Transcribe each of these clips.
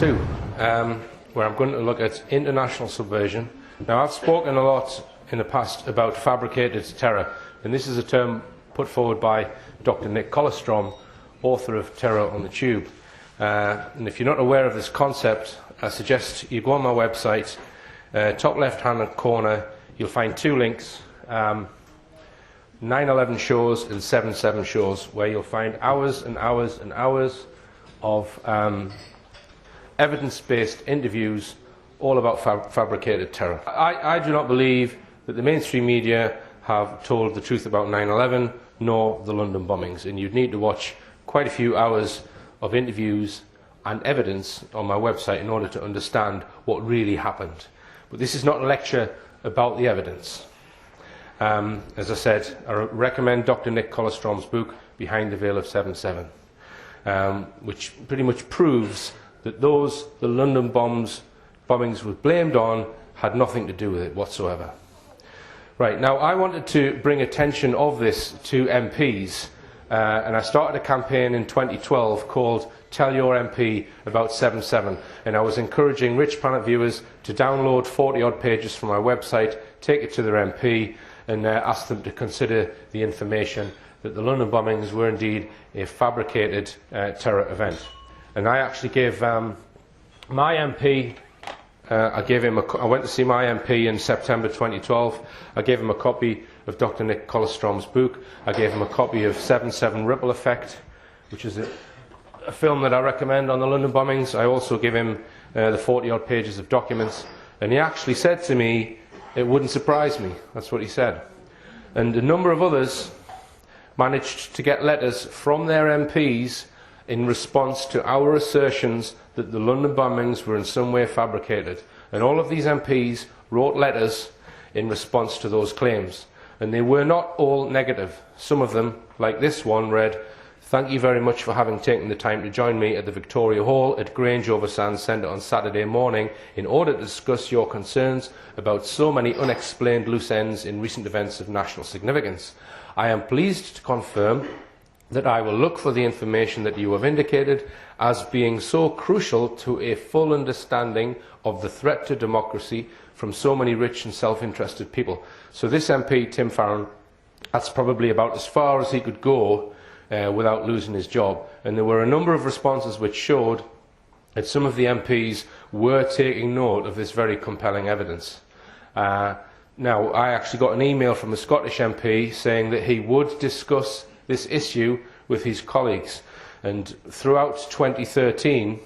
2, where I'm going to look at international subversion. Now, I've spoken a lot in the past about fabricated terror, and this is a term put forward by Dr. Nick Colostrom, author of Terror on the Tube. And if you're not aware of this concept, I suggest you go on my website, top left-hand corner, you'll find 2 links, 9/11 shows and 7/7 shows, where you'll find hours and hours and hours of evidence-based interviews all about fabricated terror. I do not believe that the mainstream media have told the truth about 9/11 nor the London bombings, and you'd need to watch quite a few hours of interviews and evidence on my website in order to understand what really happened. But this is not a lecture about the evidence. As I said, I recommend Dr. Nick Colostrom's book, Behind the Veil of 7/7, which pretty much proves that the London bombings were blamed on had nothing to do with it whatsoever. Right, now I wanted to bring attention of this to MPs, and I started a campaign in 2012 called Tell Your MP About 7/7, and I was encouraging Rich Planet viewers to download 40-odd pages from my website, take it to their MP, and ask them to consider the information that the London bombings were indeed a fabricated terror event. And I actually gave my MP, I went to see my MP in September 2012. I gave him a copy of Dr. Nick Colostrom's book. I gave him a copy of 7/7 Ripple Effect, which is a film that I recommend on the London bombings. I also gave him the 40-odd pages of documents, and he actually said to me, "It wouldn't surprise me." That's what he said. And a number of others managed to get letters from their MPs in response to our assertions that the London bombings were in some way fabricated. And all of these MPs wrote letters in response to those claims. And they were not all negative. Some of them, like this one, read, "Thank you very much for having taken the time to join me at the Victoria Hall at Grange over Sands Centre on Saturday morning in order to discuss your concerns about so many unexplained loose ends in recent events of national significance. I am pleased to confirm that I will look for the information that you have indicated as being so crucial to a full understanding of the threat to democracy from so many rich and self-interested people." So this MP, Tim Farron, that's probably about as far as he could go without losing his job. And there were a number of responses which showed that some of the MPs were taking note of this very compelling evidence. Now, I actually got an email from a Scottish MP saying that he would discuss this issue with his colleagues. And throughout 2013,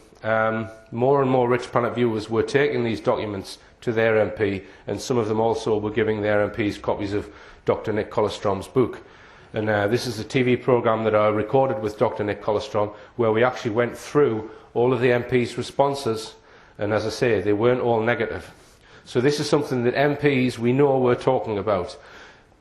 more and more Rich Planet viewers were taking these documents to their MP, and some of them also were giving their MPs copies of Dr. Nick Colostrom's book. And this is a TV programme that I recorded with Dr. Nick Colostrom, where we actually went through all of the MPs' responses, and as I say, they weren't all negative. So this is something that MPs we know were talking about.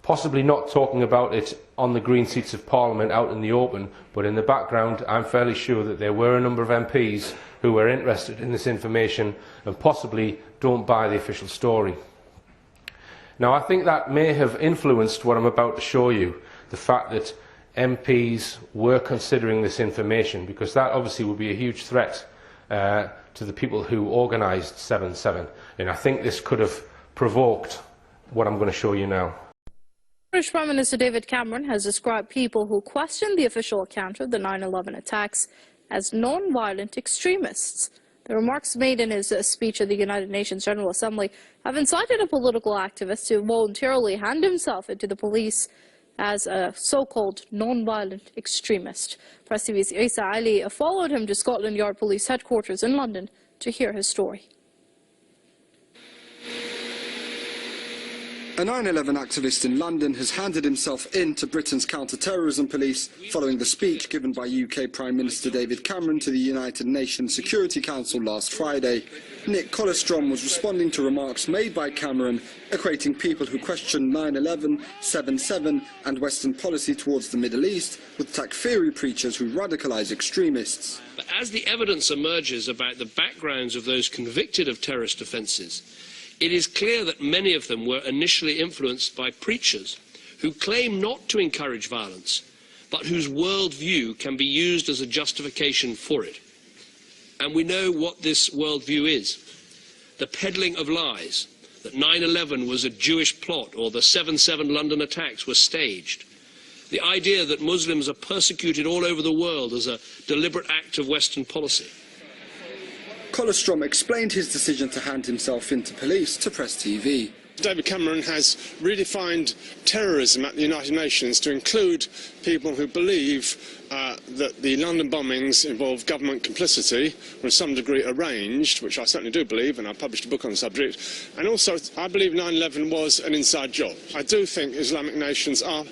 Possibly not talking about it on the green seats of Parliament out in the open, but in the background I'm fairly sure that there were a number of MPs who were interested in this information and possibly don't buy the official story. Now, I think that may have influenced what I'm about to show you, the fact that MPs were considering this information, because that obviously would be a huge threat to the people who organised 7/7, and I think this could have provoked what I'm going to show you now. British Prime Minister David Cameron has described people who question the official account of the 9/11 attacks as non-violent extremists. The remarks made in his speech at the United Nations General Assembly have incited a political activist to voluntarily hand himself into the police as a so-called non-violent extremist. Press TV's Isa Ali followed him to Scotland Yard Police headquarters in London to hear his story. A 9/11 activist in London has handed himself in to Britain's counter-terrorism police following the speech given by UK Prime Minister David Cameron to the United Nations Security Council last Friday. Nick Colostrom was responding to remarks made by Cameron equating people who question 9/11, 7/7 and Western policy towards the Middle East with Takfiri preachers who radicalise extremists. But as the evidence emerges about the backgrounds of those convicted of terrorist offences, it is clear that many of them were initially influenced by preachers who claim not to encourage violence, but whose worldview can be used as a justification for it. And we know what this worldview is. The peddling of lies, that 9/11 was a Jewish plot or the 7/7 London attacks were staged. The idea that Muslims are persecuted all over the world as a deliberate act of Western policy. Colostrom explained his decision to hand himself in to police to Press TV. David Cameron has redefined terrorism at the United Nations to include people who believe that the London bombings involve government complicity, or in some degree arranged, which I certainly do believe, and I published a book on the subject. And also, I believe 9/11 was an inside job. I do think Islamic nations are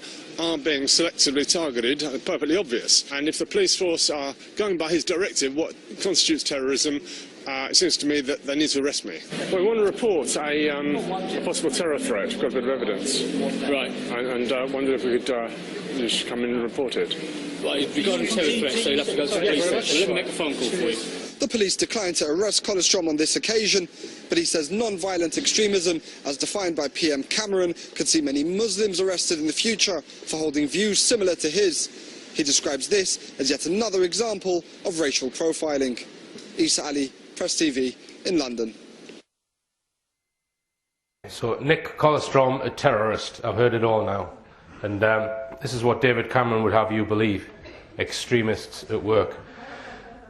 being selectively targeted, perfectly obvious. And if the police force are going by his directive, what constitutes terrorism, it seems to me that they need to arrest me. Well, we want to report a possible terror threat. We've got a bit of evidence. Right. And wondered if we could just come in and report it. Right, regarding terror threats, so you'll have to go to the police station. Let me make a phone call for you. The police declined to arrest Colostrom on this occasion, but he says non-violent extremism, as defined by PM Cameron, could see many Muslims arrested in the future for holding views similar to his. He describes this as yet another example of racial profiling. Isa Ali, Press TV in London. So Nick Colostrom, a terrorist. I've heard it all now. And this is what David Cameron would have you believe. Extremists at work.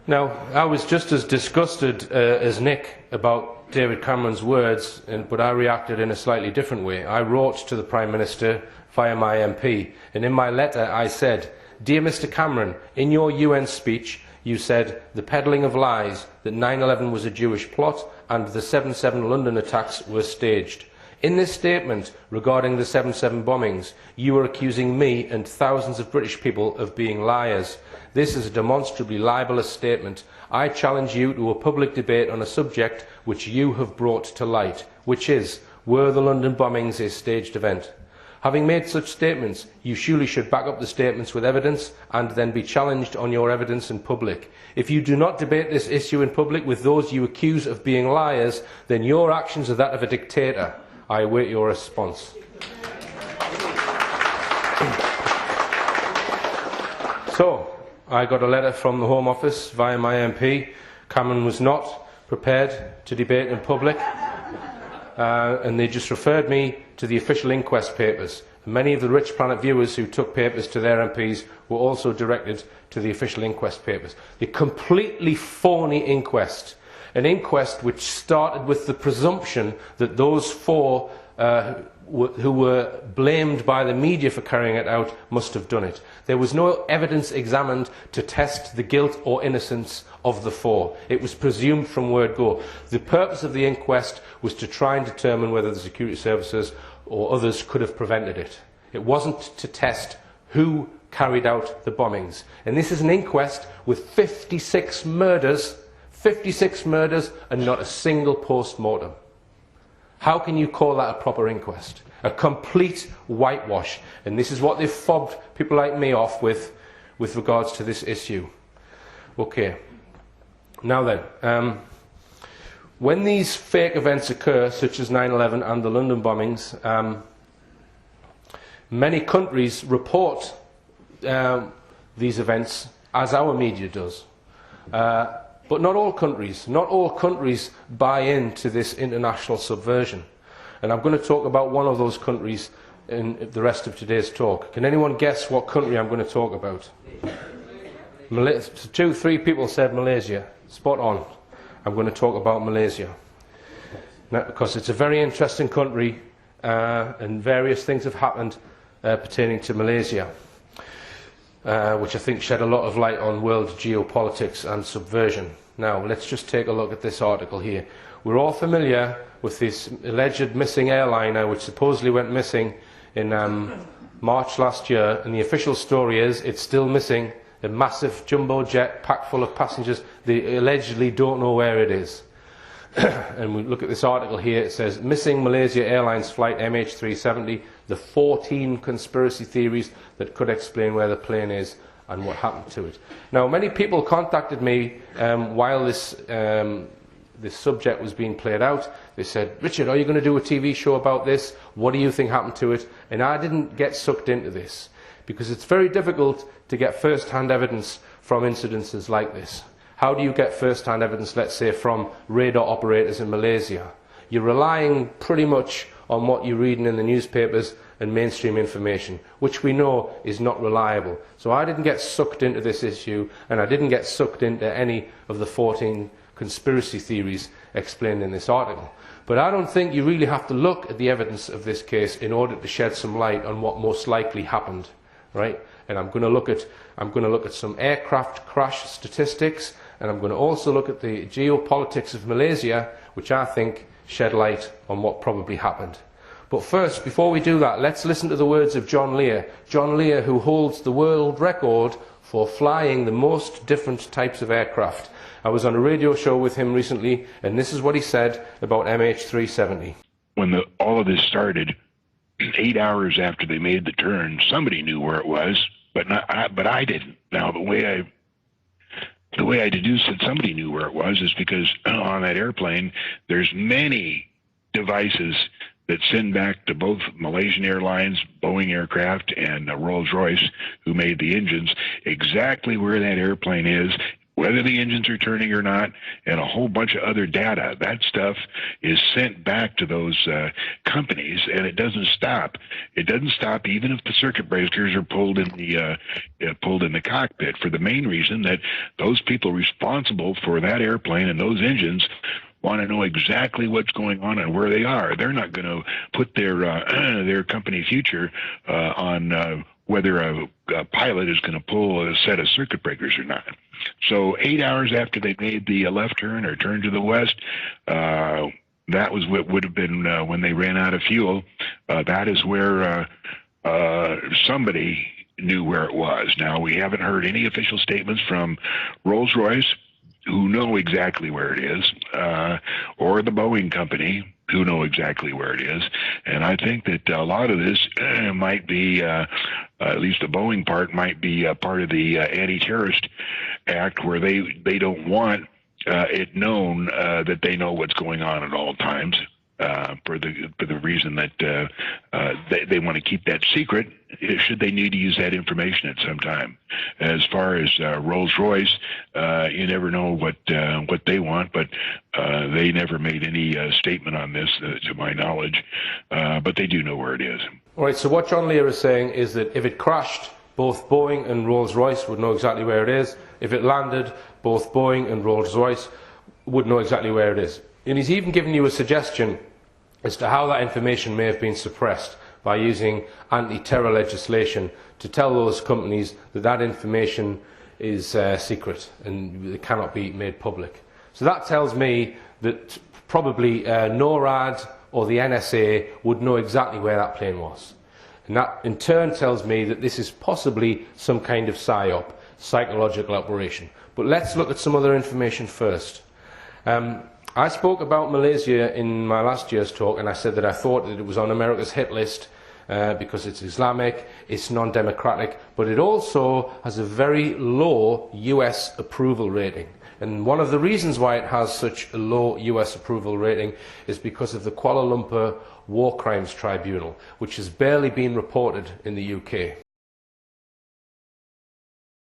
Now, I was just as disgusted as Nick about David Cameron's words, but I reacted in a slightly different way. I wrote to the Prime Minister via my MP, and in my letter I said, "Dear Mr Cameron, in your UN speech you said the peddling of lies that 9/11 was a Jewish plot and the 7/7 London attacks were staged. In this statement regarding the 7/7 bombings, you are accusing me and thousands of British people of being liars. This is a demonstrably libelous statement. I challenge you to a public debate on a subject which you have brought to light, which is, were the London bombings a staged event? Having made such statements, you surely should back up the statements with evidence and then be challenged on your evidence in public. If you do not debate this issue in public with those you accuse of being liars, then your actions are that of a dictator. I await your response." So, I got a letter from the Home Office via my MP. Cameron was not prepared to debate in public, and they just referred me to the official inquest papers. Many of the Rich Planet viewers who took papers to their MPs were also directed to the official inquest papers. The completely phony inquest. An inquest which started with the presumption that those four who were blamed by the media for carrying it out must have done it. There was no evidence examined to test the guilt or innocence of the four. It was presumed from word go. The purpose of the inquest was to try and determine whether the security services or others could have prevented it. It wasn't to test who carried out the bombings. And this is an inquest with 56 murders and not a single post-mortem. How can you call that a proper inquest? A complete whitewash. And this is what they've fobbed people like me off with regards to this issue. Okay. Now then, when these fake events occur, such as 9/11 and the London bombings, many countries report these events as our media does. But not all countries buy into this international subversion. And I'm going to talk about one of those countries in the rest of today's talk. Can anyone guess what country I'm going to talk about? 2-3 people said Malaysia. Spot on. I'm going to talk about Malaysia. Now, because it's a very interesting country and various things have happened pertaining to Malaysia. Which I think shed a lot of light on world geopolitics and subversion. Now, let's just take a look at this article here. We're all familiar with this alleged missing airliner, which supposedly went missing in March last year, and the official story is it's still missing. A massive jumbo jet packed full of passengers. They allegedly don't know where it is. And we look at this article here. It says, Missing Malaysia Airlines Flight MH370, the 14 conspiracy theories that could explain where the plane is and what happened to it. Now, many people contacted me while this subject was being played out. They said, Richard, are you going to do a TV show about this? What do you think happened to it? And I didn't get sucked into this because it's very difficult to get first-hand evidence from incidences like this. How do you get first-hand evidence, let's say, from radar operators in Malaysia? You're relying pretty much on what you're reading in the newspapers and mainstream information, which we know is not reliable. So I didn't get sucked into this issue, and I didn't get sucked into any of the 14 conspiracy theories explained in this article. But I don't think you really have to look at the evidence of this case in order to shed some light on what most likely happened, right? And I'm going to look at some aircraft crash statistics, and I'm going to also look at the geopolitics of Malaysia, which I think shed light on what probably happened. But first, before we do that, let's listen to the words of John Lear. John Lear, who holds the world record for flying the most different types of aircraft. I was on a radio show with him recently, and this is what he said about MH370. When all of this started, 8 hours after they made the turn, somebody knew where it was, but I didn't. Now, the way I deduced that somebody knew where it was is because on that airplane, there's many devices that send back to both Malaysian Airlines, Boeing Aircraft, and Rolls-Royce, who made the engines, exactly where that airplane is, whether the engines are turning or not, and a whole bunch of other data. That stuff is sent back to those companies, and it doesn't stop. It doesn't stop even if the circuit breakers are pulled in the cockpit, for the main reason that those people responsible for that airplane and those engines want to know exactly what's going on and where they are. They're not going to put their company future on whether a pilot is going to pull a set of circuit breakers or not. So 8 hours after they made the left turn or turn to the west, that was what would have been when they ran out of fuel. That is where somebody knew where it was. Now, we haven't heard any official statements from Rolls-Royce, who know exactly where it is, or the Boeing company, who know exactly where it is. And I think that a lot of this might be, at least the Boeing part, might be part of the Anti-Terrorist Act, where they don't want it known that they know what's going on at all times, for the reason that they want to keep that secret should they need to use that information at some time. As far as Rolls-Royce, you never know what they want, but they never made any statement on this to my knowledge, but they do know where it is. All right, so what John Lear is saying is that if it crashed, both Boeing and Rolls-Royce would know exactly where it is. If it landed, both Boeing and Rolls-Royce would know exactly where it is. And he's even given you a suggestion as to how that information may have been suppressed by using anti-terror legislation to tell those companies that that information is secret and it cannot be made public. So that tells me that probably NORAD or the NSA would know exactly where that plane was. And that in turn tells me that this is possibly some kind of PSYOP, psychological operation. But let's look at some other information first. I spoke about Malaysia in my last year's talk, and I said that I thought that it was on America's hit list because it's Islamic, it's non-democratic, but it also has a very low US approval rating. And one of the reasons why it has such a low US approval rating is because of the Kuala Lumpur War Crimes Tribunal, which has barely been reported in the UK.